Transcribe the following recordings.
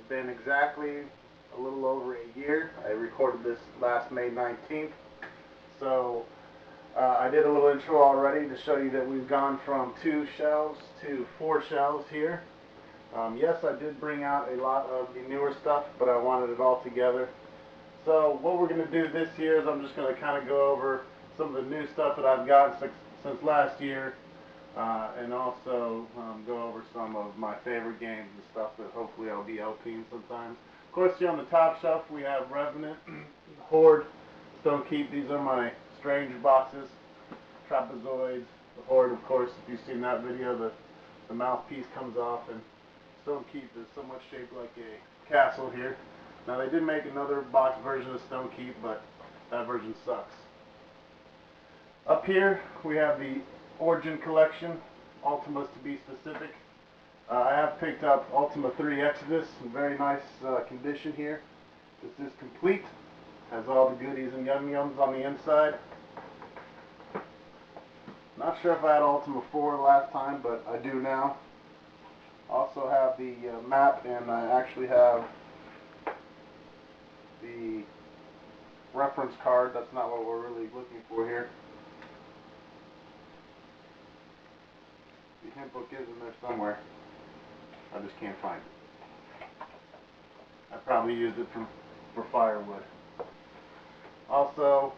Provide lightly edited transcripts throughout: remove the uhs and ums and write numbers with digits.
been exactly a little over a year. I recorded this last May 19th. So I did a little intro already to show you that we've gone from 2 shelves to 4 shelves here. Yes, I did bring out a lot of the newer stuff, but I wanted it all together. So what we're going to do this year is I'm just going to kind of go over some of the new stuff that I've got since last year, and also go over some of my favorite games and stuff that hopefully I'll be LPing sometimes. Of course, here on the top shelf we have Revenant, Horde, Stonekeep. These are my Strange boxes, Trapezoids. The Horde, of course, if you've seen that video, the mouthpiece comes off, and Stonekeep is somewhat shaped like a castle here. Now they did make another box version of Stonekeep, but that version sucks. Up here we have the Origin Collection, Ultimas to be specific. I have picked up Ultima 3 Exodus in very nice condition here. This is complete, has all the goodies and yum-yums on the inside. Not sure if I had Ultima 4 last time, but I do now. Also have the map, and I actually have the reference card. That's not what we're really looking for here. The hint book is in there somewhere. I just can't find it. I probably used it for firewood. Also,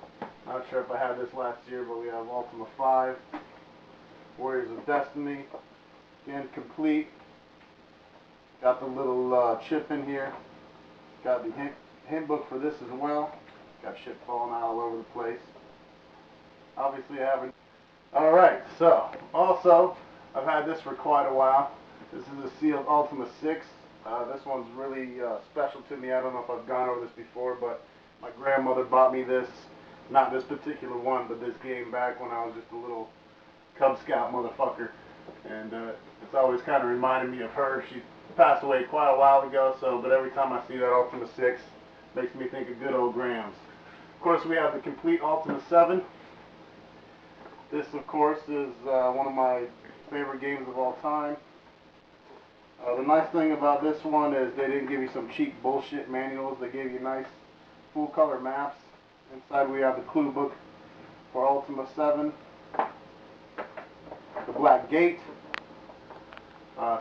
not sure if I had this last year, but we have Ultima 5, Warriors of Destiny, again complete. Got the little chip in here. Got the hint book for this as well. Got shit falling out all over the place. Obviously I haven't. Alright, so also I've had this for quite a while. This is a sealed Ultima 6. This one's really special to me. I don't know if I've gone over this before, but my grandmother bought me this. Not this particular one, but this game back when I was just a little Cub Scout motherfucker. And it's always kind of reminded me of her. She passed away quite a while ago, but every time I see that Ultima 6, makes me think of good old Grams. Of course, we have the complete Ultima 7. This, of course, is one of my favorite games of all time. The nice thing about this one is they didn't give you some cheap bullshit manuals. They gave you nice full-color maps. Inside we have the clue book for Ultima 7. The Black Gate.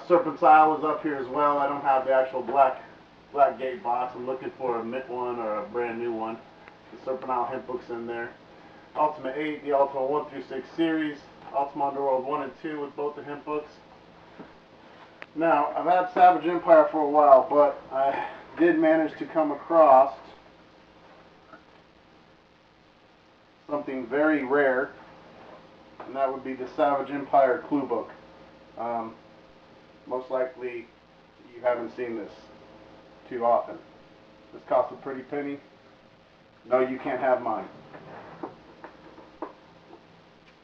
Serpent's Isle is up here as well. I don't have the actual Black Gate box. I'm looking for a mint one or a brand new one. The Serpent Isle hint book's in there. Ultima 8, the Ultima 1 through 6 series. Ultima Underworld 1 and 2 with both the hint books. Now, I've had Savage Empire for a while, but I did manage to come across something very rare, and that would be the Savage Empire clue book. Most likely you haven't seen this too often. This costs a pretty penny. No, you can't have mine.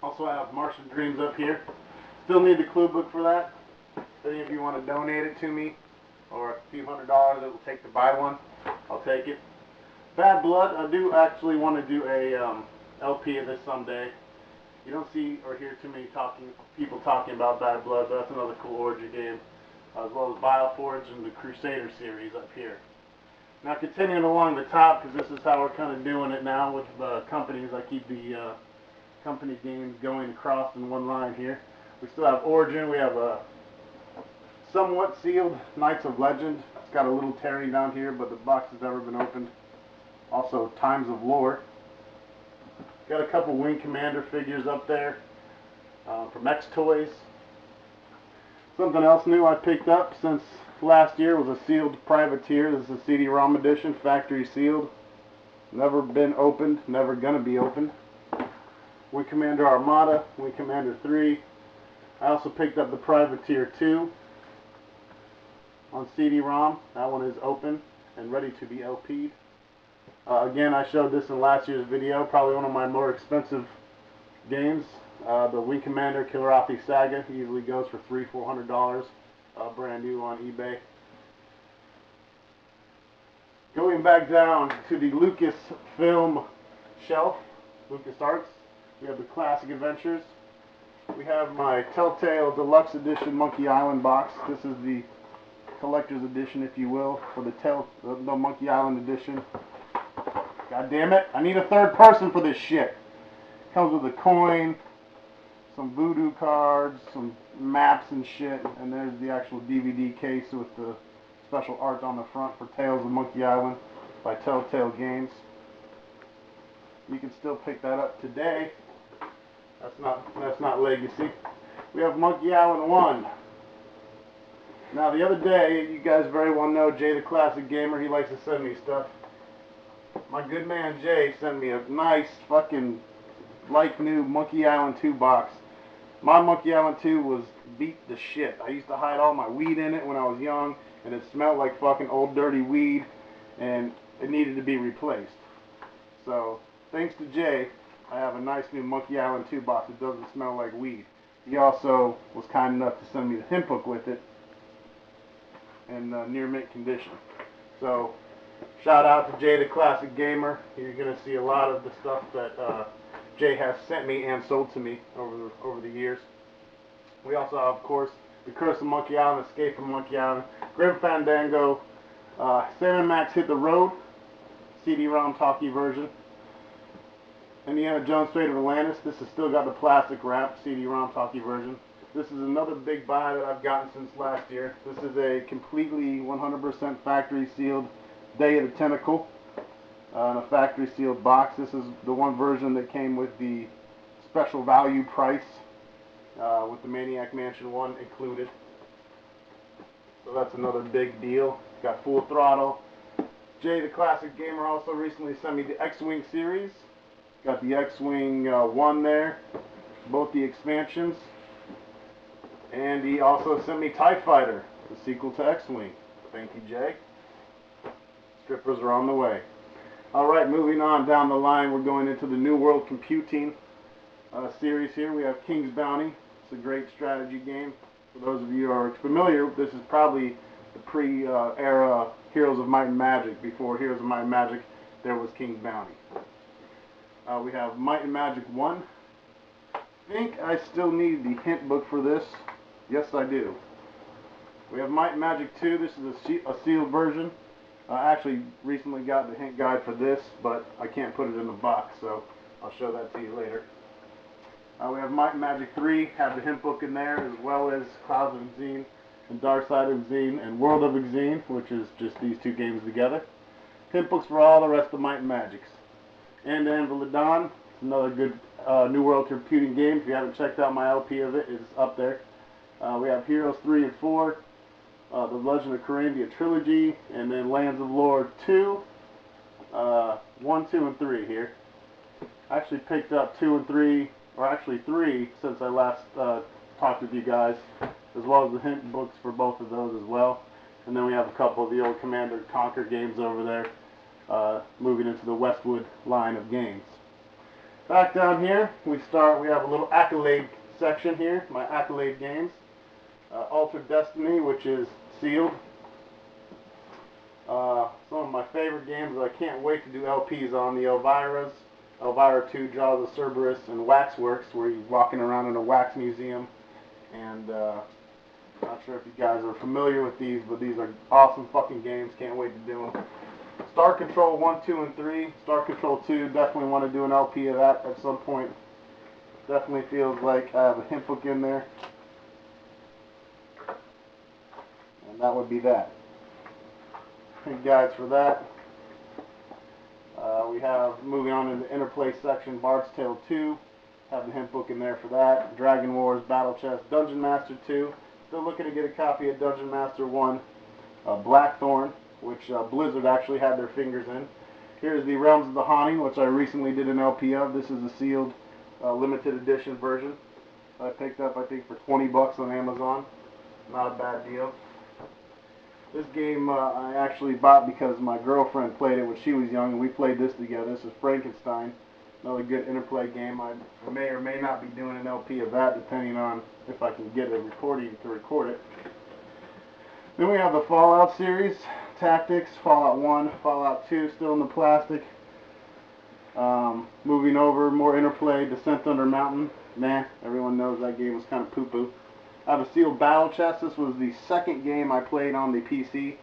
Also, I have Martian Dreams up here. Still need the clue book for that. If any of you want to donate it to me, or a few $100 it will take to buy one, I'll take it. Bad Blood, I do actually want to do a LP of this someday. You don't see or hear too many people talking about Bad Blood, but that's another cool Origin game, as well as Bioforge and the Crusader series up here. Now, continuing along the top, because this is how we're kind of doing it now with companies. I keep the company games going across in one line here. We still have Origin. We have a somewhat sealed Knights of Legend. It's got a little tearing down here, but the box has never been opened. Also, Times of Lore. Got a couple Wing Commander figures up there from X Toys. Something else new I picked up since last year was a sealed Privateer. This is a CD-ROM edition, factory sealed. Never been opened, never gonna be opened. Wing Commander Armada, Wing Commander 3. I also picked up the Privateer 2 on CD-ROM. That one is open and ready to be LP'd. Again, I showed this in last year's video, probably one of my more expensive games. The Wing Commander Kilrathi Saga usually goes for $300–400, brand new on eBay. Going back down to the Lucasfilm shelf, LucasArts, we have the Classic Adventures. We have my Telltale Deluxe Edition Monkey Island box. This is the collector's edition, if you will, for the Monkey Island edition. God damn it! I need a third person for this shit. Comes with a coin, some voodoo cards, some maps and shit, and there's the actual DVD case with the special art on the front for Tales of Monkey Island by Telltale Games. You can still pick that up today. That's not Legacy. We have Monkey Island 1. Now the other day, you guys very well know Jay the Classic Gamer, he likes to send me stuff. My good man Jay sent me a nice fucking like new Monkey Island 2 box. My Monkey Island 2 was beat to shit. I used to hide all my weed in it when I was young, and it smelled like fucking old dirty weed, and it needed to be replaced. So, thanks to Jay, I have a nice new Monkey Island 2 box that doesn't smell like weed. He also was kind enough to send me the hint book with it in near mint condition. So, shout out to Jay the Classic Gamer. You're going to see a lot of the stuff that Jay has sent me and sold to me over the years. We also have, of course, The Curse of Monkey Island, Escape from Monkey Island, Grim Fandango, Sam & Max Hit the Road, CD-ROM talkie version, Indiana Jones Fate of Atlantis. This has still got the plastic wrap, CD-ROM talkie version. This is another big buy that I've gotten since last year. This is a completely 100% factory sealed Day of the Tentacle in a factory sealed box. This is the one version that came with the special value price with the Maniac Mansion 1 included. So that's another big deal. It's got full throttle. Jay the Classic Gamer also recently sent me the X-Wing series. Got the X-Wing 1 there, both the expansions. And he also sent me TIE Fighter, the sequel to X-Wing. Thank you, Jay. Strippers are on the way. Alright, moving on down the line, we're going into the New World Computing series here. We have King's Bounty. It's a great strategy game. For those of you who are familiar, this is probably the pre-era Heroes of Might and Magic. Before Heroes of Might and Magic, there was King's Bounty. We have Might and Magic 1. I think I still need the hint book for this. Yes, I do. We have Might and Magic 2. This is a sealed version. I actually recently got the hint guide for this, but I can't put it in the box, so I'll show that to you later. We have Might and Magic 3. Have the hint book in there, as well as Clouds of Xene and Dark Side of Xene and World of Xene, which is just these two games together. Hint books for all the rest of Might and Magics. And Anvil of Dawn. It's another good New World Computing game. If you haven't checked out my LP of it, it's up there. We have Heroes 3 and 4, The Legend of Carandia Trilogy, and then Lands of Lore 2, 1, 2, and 3 here. I actually picked up 2 and 3, or actually 3, since I last talked with you guys, as well as the hint books for both of those as well. And then we have a couple of the old Command & Conquer games over there, moving into the Westwood line of games. Back down here, we have a little accolade section here, my accolade games. Altered Destiny, which is sealed. Some of my favorite games that I can't wait to do LPs on, the Elvira's, Elvira 2, Jaws of Cerberus, and Waxworks, where you're walking around in a wax museum. And not sure if you guys are familiar with these, but these are awesome fucking games. Can't wait to do them. Star Control 1, 2, and 3. Star Control 2, definitely want to do an LP of that at some point. Definitely feels like I have a hint book in there. And that would be that. Hint guides for that. We have, moving on in the interplay section, Bard's Tale 2. Have the hint book in there for that. Dragon Wars, Battle Chest, Dungeon Master 2. Still looking to get a copy of Dungeon Master 1. Blackthorn, which Blizzard actually had their fingers in. Here's the Realms of the Haunting, which I recently did an LP of. This is a sealed limited edition version. I picked up, I think, for 20 bucks on Amazon. Not a bad deal. This game I actually bought because my girlfriend played it when she was young, and we played this together. This is Frankenstein. Another good interplay game. I may or may not be doing an LP of that, depending on if I can get a recording to record it. Then we have the Fallout series, Tactics, Fallout 1, Fallout 2, still in the plastic. Moving over, more interplay, Descent Under Mountain. Nah, everyone knows that game was kind of poo-poo. I have a sealed battle chest. This was the second game I played on the PC.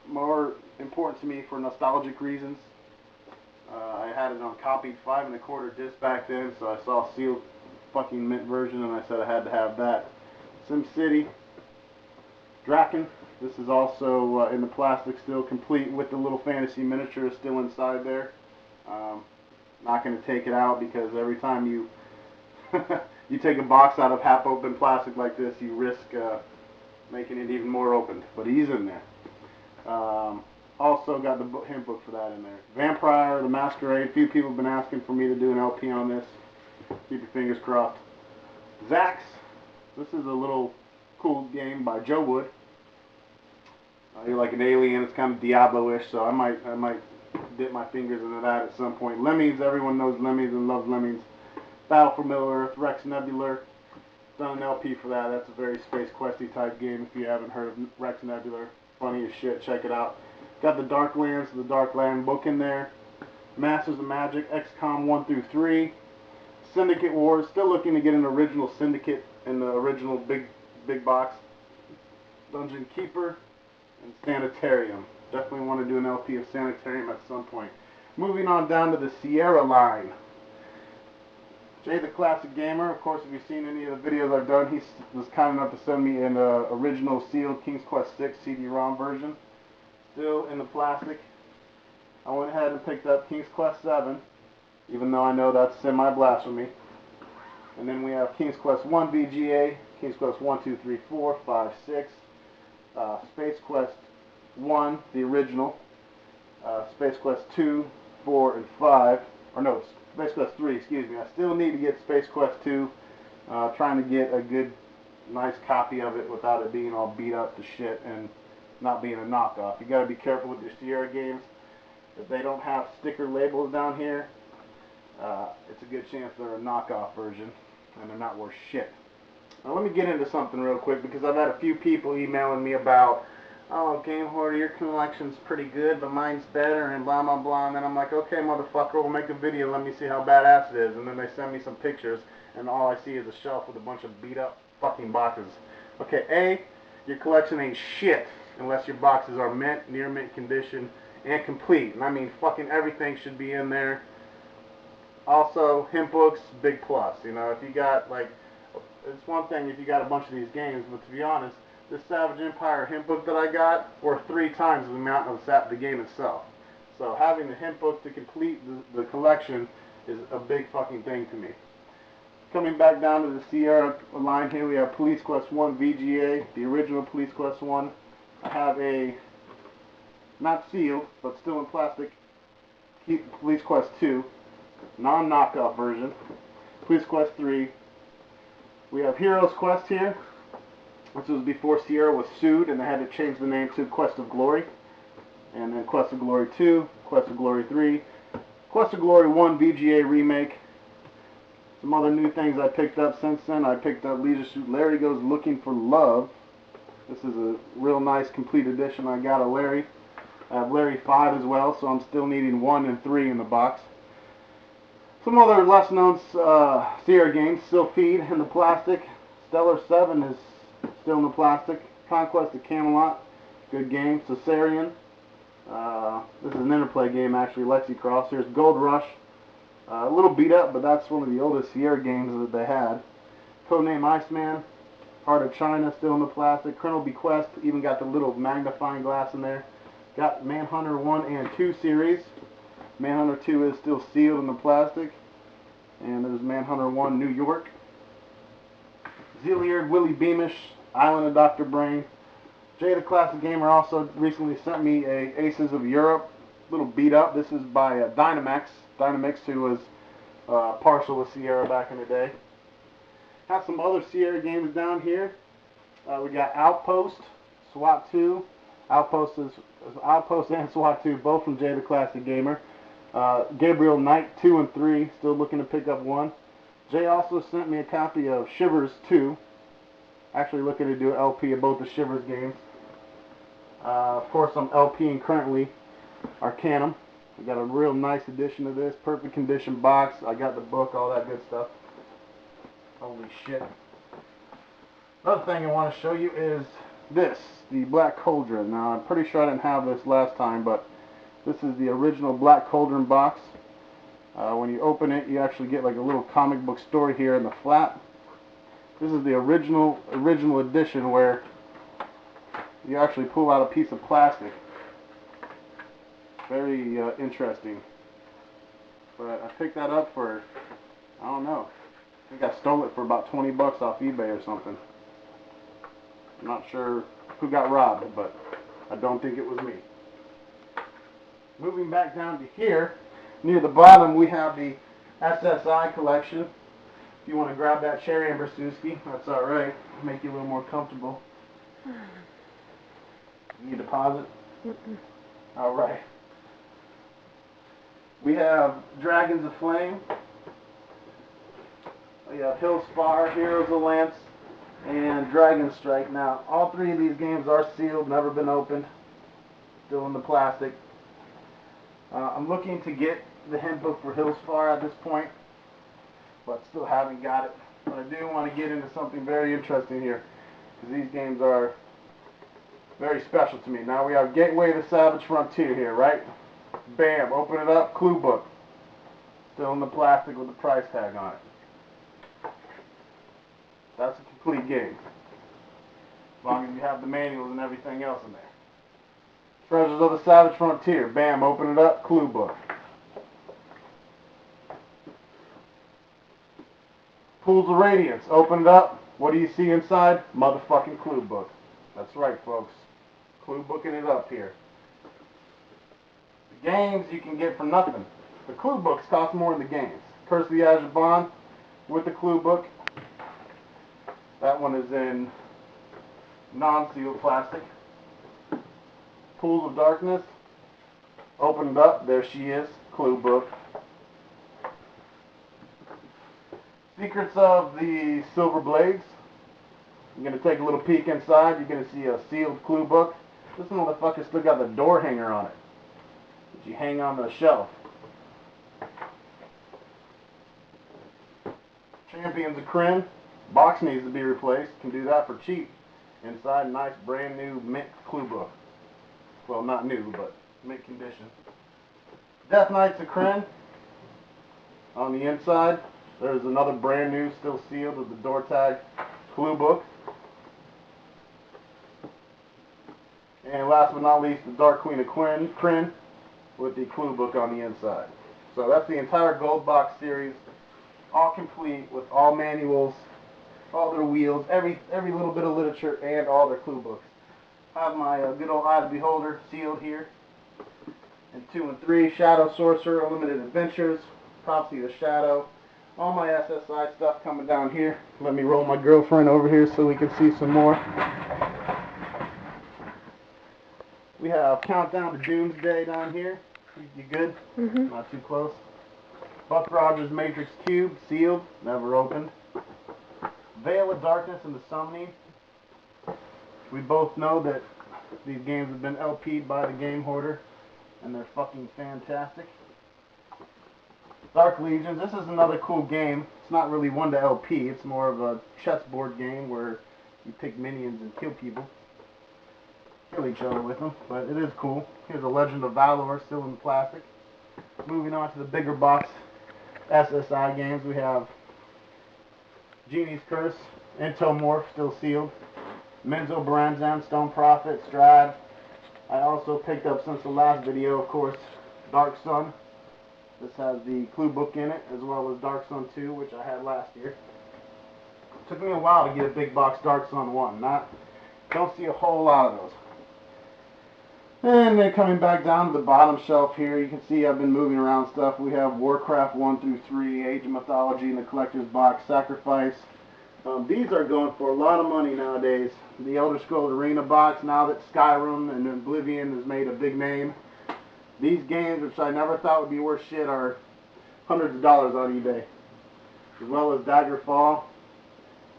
More important to me for nostalgic reasons. I had it on copied 5 1/4 disc back then, so I saw a sealed fucking mint version and I said I had to have that. SimCity, Draken. This is also in the plastic still, complete with the little fantasy miniature still inside there. Not going to take it out because every time you you take a box out of half open plastic like this, you risk making it even more opened. But he's in there. Also got the hint book for that in there. Vampire, the Masquerade. A few people have been asking for me to do an LP on this. Keep your fingers crossed. Zax. This is a little cool game by Joe Wood. You're like an alien. It's kind of Diablo-ish, so I might dip my fingers into that at some point. Lemmings. Everyone knows Lemmings and loves Lemmings. Battle for Middle-earth. Rex Nebular. Done an LP for that. That's a very Space Questy type game. If you haven't heard of Rex Nebular, funny as shit. Check it out. Got the Darklands, the Darkland book in there. Masters of Magic, XCOM 1 through 3. Syndicate Wars. Still looking to get an original Syndicate in the original big box. Dungeon Keeper and Sanitarium. Definitely want to do an LP of Sanitarium at some point. Moving on down to the Sierra line. Jay the Classic Gamer, of course, if you've seen any of the videos I've done, he was kind enough to send me an original sealed King's Quest 6 CD-ROM version. Still in the plastic. I went ahead and picked up King's Quest 7, even though I know that's semi-blasphemy. And then we have King's Quest 1 VGA, King's Quest 1, 2, 3, 4, 5, 6, Space Quest 1, the original, Space Quest 2, 4, and 5, or no, Space Quest 3, excuse me. I still need to get Space Quest 2, trying to get a good, nice copy of it without it being all beat up to shit and not being a knockoff. You got to be careful with your Sierra games. If they don't have sticker labels down here, it's a good chance they're a knockoff version and they're not worth shit. Now let me get into something real quick because I've had a few people emailing me about, oh, Gamehorder, your collection's pretty good, but mine's better, and blah, blah, blah. And then I'm like, okay, motherfucker, we'll make a video, let me see how badass it is. And then they send me some pictures, and all I see is a shelf with a bunch of beat-up fucking boxes. Okay, A, your collection ain't shit unless your boxes are mint, near mint condition, and complete. And I mean, fucking everything should be in there. Also, hint books, big plus. You know, if you got, like, it's one thing if you got a bunch of these games, but to be honest, this Savage Empire hint book that I got were 3 times the amount of the game itself. So having the hint book to complete the collection is a big fucking thing to me. Coming back down to the Sierra line here, we have Police Quest 1 VGA, the original Police Quest 1. I have a, not sealed, but still in plastic, Police Quest 2, non-knockoff version. Police Quest 3. We have Heroes Quest here. This was before Sierra was sued and they had to change the name to Quest of Glory. And then Quest of Glory 2, Quest of Glory 3, Quest of Glory 1 VGA remake. Some other new things I picked up since then. I picked up Leisure Suit Larry Goes Looking for Love. This is a real nice complete edition I got of Larry. I have Larry 5 as well, so I'm still needing 1 and 3 in the box. Some other less known Sierra games, still feed in the plastic. Stellar 7 is still in the plastic. Conquest of Camelot, good game. Caesarion, this is an interplay game actually, Lexicross. Here's Gold Rush, a little beat up, but that's one of the oldest Sierra games that they had. Codename Iceman, Heart of China, still in the plastic. Colonel Bequest, even got the little magnifying glass in there. Got Manhunter 1 and 2 series. Manhunter 2 is still sealed in the plastic. And there's Manhunter 1 New York. Zilliard, Willie Beamish, Island of Dr. Brain. Jay the Classic Gamer also recently sent me a Aces of Europe, little beat up. This is by Dynamix, who was partial with Sierra back in the day. Have some other Sierra games down here. We got Outpost, SWAT 2. Outpost and SWAT 2, both from Jay the Classic Gamer. Gabriel Knight 2 and 3, still looking to pick up 1. Jay also sent me a copy of Shivers 2. Actually looking to do an LP of both the Shivers games. Of course, I'm LPing currently Arcanum. I got a real nice edition of this, perfect condition box. I got the book, all that good stuff. Holy shit. Another thing I want to show you is this, the Black Cauldron. Now, I'm pretty sure I didn't have this last time, but this is the original Black Cauldron box. When you open it, you actually get like a little comic book story here in the flap. This is the original edition where you actually pull out a piece of plastic. Very interesting. But I picked that up for, I don't know, I think I stole it for about 20 bucks off eBay or something. I'm not sure who got robbed, but I don't think it was me. Moving back down to here, near the bottom we have the SSI collection. If you want to grab that cherry amber Suski, that's alright. Make you a little more comfortable. You need to pause it? Alright. We have Dragons of Flame. We have Hillspar, Heroes of Lance, and Dragon Strike. Now, all three of these games are sealed, never been opened. Still in the plastic. I'm looking to get the hint book for Hillspar at this point, but still haven't got it. But I do want to get into something very interesting here, because these games are very special to me. Now we have Gateway to Savage Frontier here, right? Bam, open it up, clue book. Still in the plastic with the price tag on it. That's a complete game. As long as you have the manuals and everything else in there. Treasures of the Savage Frontier. Bam, open it up, clue book. Pools of Radiance. Open it up. What do you see inside? Motherfucking clue book. That's right, folks. Clue booking it up here. The games you can get for nothing. The clue books cost more than the games. Curse of the Azure Bond with the clue book. That one is in non-sealed plastic. Pools of Darkness. Open it up. There she is. Clue book. Secrets of the Silver Blades. You're going to take a little peek inside. You're going to see a sealed clue book. This motherfucker still got the door hanger on it, that you hang on the shelf. Champions of Krynn. Box needs to be replaced. Can do that for cheap. Inside, a nice brand new mint clue book. Well, not new, but mint condition. Death Knights of Krynn. On the inside, there's another brand new, still sealed with the door tag clue book. And last but not least, the Dark Queen of Krynn with the clue book on the inside. So that's the entire Gold Box series, all complete with all manuals, all their wheels, every little bit of literature, and all their clue books. I have my good old Eye of the Beholder sealed here. And 2 and 3, Shadow Sorcerer, Unlimited Adventures, Prophecy of the Shadow. All my SSI stuff coming down here. Let me roll my girlfriend over here so we can see some more. We have Countdown to Doomsday down here. You good? Mm-hmm. Not too close. Buck Rogers Matrix Cube, sealed, never opened. Veil of Darkness and the Summoning. We both know that these games have been LP'd by the Gamehorder, and they're fucking fantastic. Dark Legions, this is another cool game. It's not really one to LP, it's more of a chessboard game where you pick minions and kill people. Kill each other with them, but it is cool. Here's a Legend of Valor, still in plastic. Moving on to the bigger box SSI games, we have Genie's Curse, Entomorph, still sealed. Menzo Baranzan, Stone Prophet, Strad. I also picked up, since the last video, of course, Dark Sun. This has the clue book in it, as well as Dark Sun 2, which I had last year. It took me a while to get a big box Dark Sun 1. Don't see a whole lot of those. And then coming back down to the bottom shelf here, you can see I've been moving around stuff. We have Warcraft 1 through 3, Age of Mythology in the collector's box, Sacrifice. These are going for a lot of money nowadays. The Elder Scrolls Arena box, now that Skyrim and Oblivion has made a big name. These games, which I never thought would be worth shit, are hundreds of dollars on eBay. As well as Daggerfall.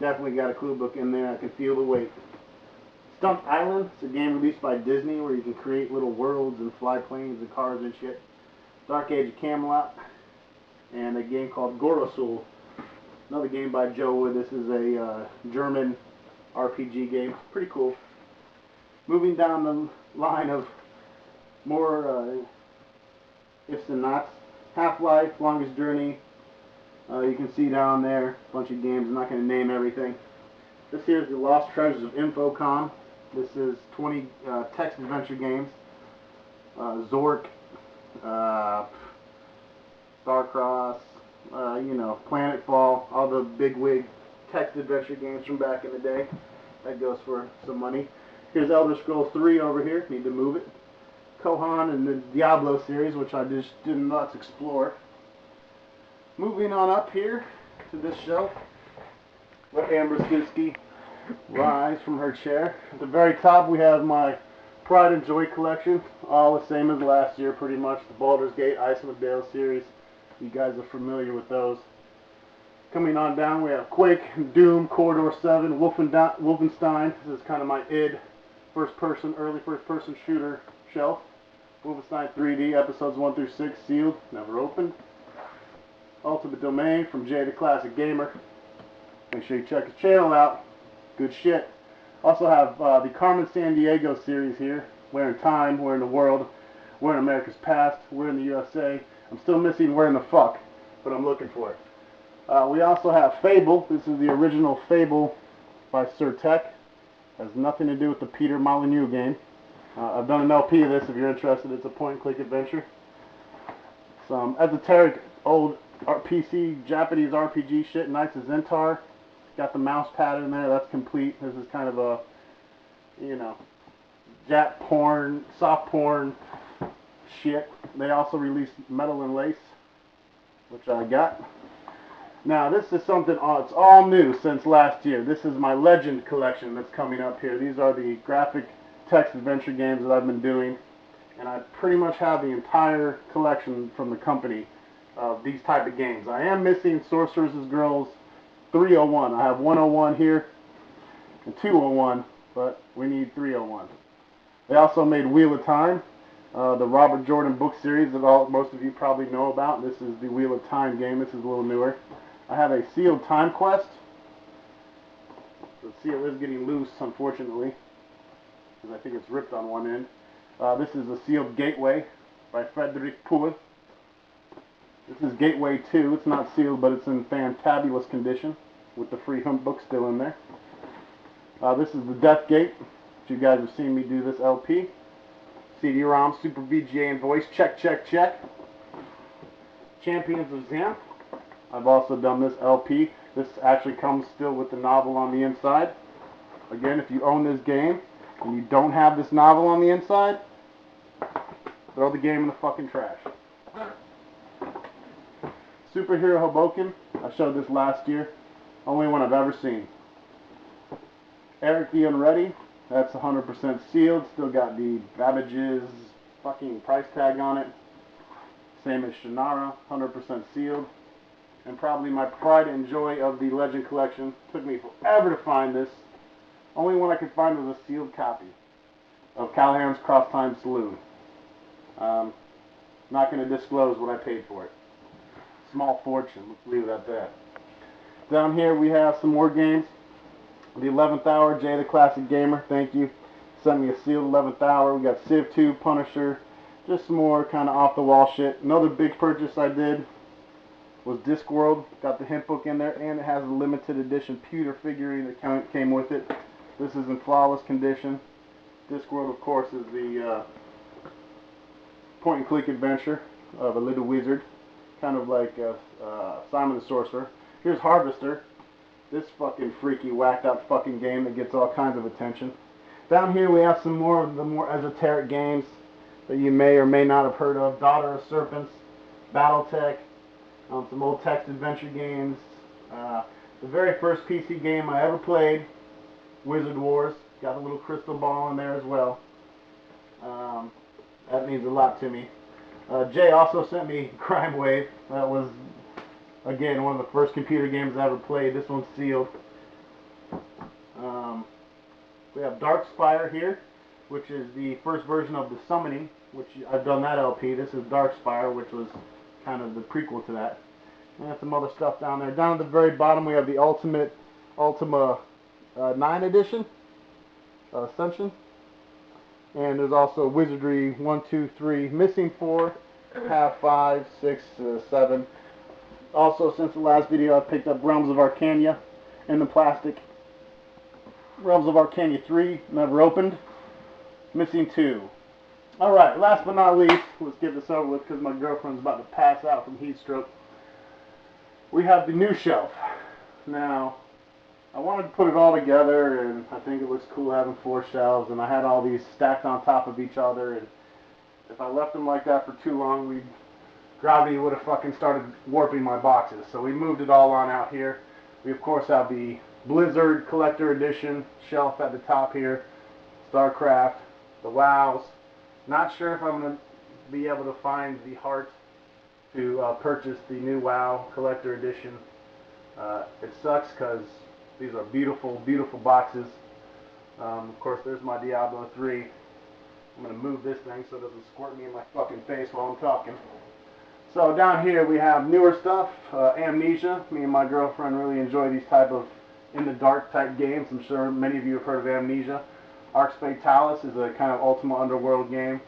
Definitely got a clue book in there. I can feel the weight. Stumped Island. It's a game released by Disney where you can create little worlds and fly planes and cars and shit. Dark Age of Camelot. And a game called Gorosul. Another game by Joe Wood. This is a German RPG games. Pretty cool. Moving down the line of more ifs and nots. Half-Life, Longest Journey. You can see down there a bunch of games. I'm not going to name everything. This here is the Lost Treasures of Infocom. This is 20 text adventure games. Zork, Starcross, you know, Planetfall, all the bigwig text adventure games from back in the day. That goes for some money. Here's Elder Scrolls 3 over here. Need to move it. Kohan and the Diablo series, which I just did not explore. Moving on up here to this shelf. Let Amber Skinsky rise from her chair. At the very top we have my Pride and Joy collection. All the same as last year pretty much. The Baldur's Gate, Icewind Dale series. You guys are familiar with those. Coming on down we have Quake, Doom, Corridor 7, Wolfenstein. This is kind of my id early first person shooter shelf. Wolfenstein 3D episodes 1 through 6 sealed, never opened. Ultimate Domain from Jay the Classic Gamer. Make sure you check his channel out. Good shit. Also have the Carmen Sandiego series here. Where in Time, Where in the World, Where in America's Past, Where in the USA. I'm still missing Where in the Fuck, but I'm looking for it. We also have Fable. This is the original Fable by Sir Tech. Has nothing to do with the Peter Molyneux game. I've done an LP of this if you're interested. It's a point-and-click adventure. Some esoteric old PC Japanese RPG shit. Knights of Zentar. Got the mouse pad in there. That's complete. This is kind of a, you know, Jap porn, soft porn shit. They also released Metal and Lace, which I got. Now this is something, it's all new since last year. This is my Legend collection that's coming up here. These are the graphic text adventure games that I've been doing. And I pretty much have the entire collection from the company of these type of games. I am missing Sorcerer's Girls 301. I have 101 here and 201, but we need 301. They also made Wheel of Time, the Robert Jordan book series that most of you probably know about. This is the Wheel of Time game. This is a little newer. I have a sealed Time Quest. The seal is getting loose, unfortunately, because I think it's ripped on one end. This is a sealed Gateway by Frederick Poole. This is Gateway 2. It's not sealed, but it's in fantabulous condition with the free hump book still in there. This is the Death Gate. You guys have seen me do this LP. CD-ROM, Super VGA and voice. Check, check, check. Champions of Xanth. I've also done this LP. This actually comes still with the novel on the inside. Again, if you own this game and you don't have this novel on the inside, throw the game in the fucking trash. Superhero Hoboken. I showed this last year. Only one I've ever seen. Eric the Unready. That's 100% sealed. Still got the Babbage's fucking price tag on it. Same as Shannara. 100% sealed. And probably my pride and joy of the Legend collection. Took me forever to find this. Only one I could find was a sealed copy of Callahan's Cross Time Saloon. Not going to disclose what I paid for it. Small fortune. Let's leave it at that. Down here we have some more games. The 11th Hour, Jay the Classic Gamer, thank you. Sent me a sealed 11th Hour. We got Civ 2, Punisher, just some more kind of off-the-wall shit. Another big purchase I did was Discworld. Got the hint book in there, and it has a limited edition pewter figurine that came with it. This is in flawless condition. Discworld, of course, is the point-and-click adventure of a little wizard, kind of like Simon the Sorcerer. Here's Harvester. This fucking freaky, whacked out fucking game that gets all kinds of attention. Down here we have some more of the more esoteric games that you may or may not have heard of. Daughter of Serpents, Battletech, some old text adventure games. The very first PC game I ever played, Wizard Wars. Got a little crystal ball in there as well. That means a lot to me. Jay also sent me Crime Wave. That was, again, one of the first computer games I ever played. This one's sealed. We have Darkspire here, which is the first version of the Summoning, which I've done that LP. This is Darkspire, which was kind of the prequel to that. And some other stuff down there. Down at the very bottom we have the Ultima 9 edition, Ascension. And there's also Wizardry 1, 2, 3, missing 4, have 5, 6, 7. Also, since the last video, I picked up Realms of Arcania in the plastic. Realms of Arcania 3, never opened, missing 2. Alright, last but not least, let's get this over with because my girlfriend's about to pass out from heat stroke. We have the new shelf. Now, I wanted to put it all together, and I think it looks cool having 4 shelves, and I had all these stacked on top of each other, and if I left them like that for too long, gravity would have fucking started warping my boxes. So we moved it all on out here. We of course have the Blizzard Collector Edition shelf at the top here, StarCraft, the WoWs. Not sure if I'm going to be able to find the heart to purchase the new WoW Collector Edition. It sucks because these are beautiful, beautiful boxes. Of course, there's my Diablo 3. I'm going to move this thing so it doesn't squirt me in my fucking face while I'm talking. So down here we have newer stuff, Amnesia. Me and my girlfriend really enjoy these type of in-the-dark type games. I'm sure many of you have heard of Amnesia. Arx Fatalis is a kind of Ultima Underworld game.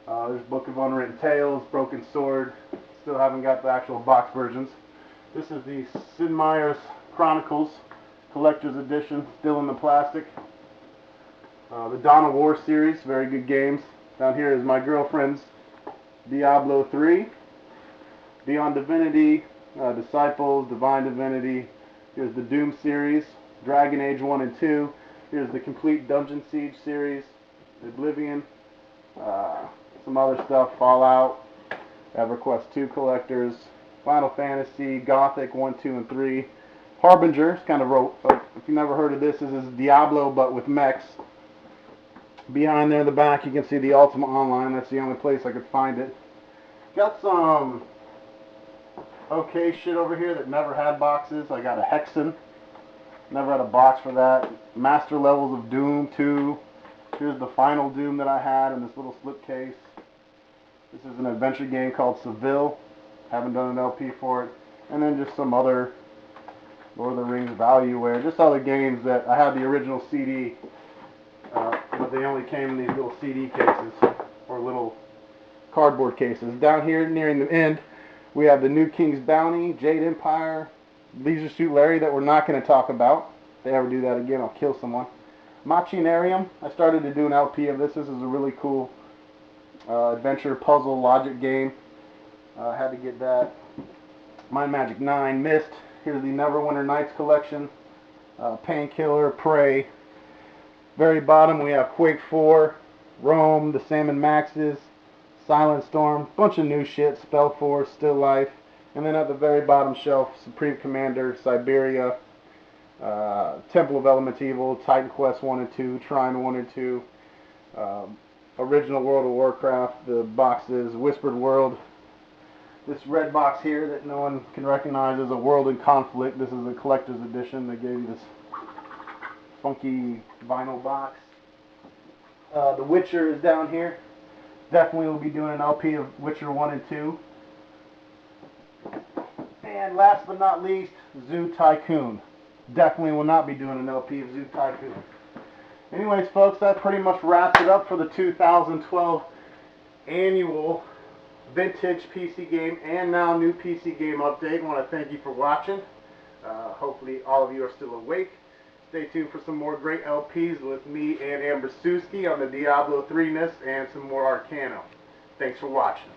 There's Book of Unwritten Tales, Broken Sword. Still haven't got the actual box versions. This is the Sid Meier's Chronicles Collector's Edition, still in the plastic. The Dawn of War series, very good games. Down here is my girlfriend's Diablo 3, Beyond Divinity, Disciples, Divine Divinity. Here's the Doom series, Dragon Age 1 and 2. Here's the complete Dungeon Siege series, Oblivion, some other stuff, Fallout, EverQuest 2 collectors, Final Fantasy, Gothic 1, 2, and 3. Harbinger, it's kind of, if you've never heard of this, this is Diablo but with mechs. Behind there in the back you can see the Ultima Online. That's the only place I could find it. Got some okay shit over here that never had boxes. I got a Hexen. Never had a box for that. Master Levels of Doom 2. Here's the final Doom that I had in this little slipcase. This is an adventure game called Seville. Haven't done an LP for it. And then just some other Lord of the Rings valueware. Just other games that I had the original CD. But they only came in these little CD cases, or little cardboard cases. Down here, nearing the end, we have the New King's Bounty, Jade Empire, Leisure Suit Larry that we're not going to talk about. If they ever do that again, I'll kill someone. Machinarium, I started to do an LP of this. This is a really cool adventure puzzle logic game. I had to get that. Mind Magic 9, Myst. Here's the Neverwinter Nights collection. Painkiller, Prey. Very bottom we have Quake 4, Rome, the Salmon Maxes, Silent Storm, bunch of new shit, Spellforce, Still Life, and then at the very bottom shelf, Supreme Commander, Siberia, Temple of Element Evil, Titan Quest 1 and 2, Trine 1 and 2, original World of Warcraft, the boxes, Whispered World. This red box here that no one can recognize is a World in Conflict. This is a collector's edition. They gave me this funky vinyl box. The Witcher is down here. Definitely will be doing an LP of Witcher 1 and 2. And last but not least, Zoo Tycoon. Definitely will not be doing an LP of Zoo Tycoon. Anyways, folks, that pretty much wraps it up for the 2012 annual vintage PC game and now new PC game update. I want to thank you for watching. Hopefully all of you are still awake. Stay tuned for some more great LPs with me and Amber Suski on the Diablo 3 ness and some more Arcano. Thanks for watching.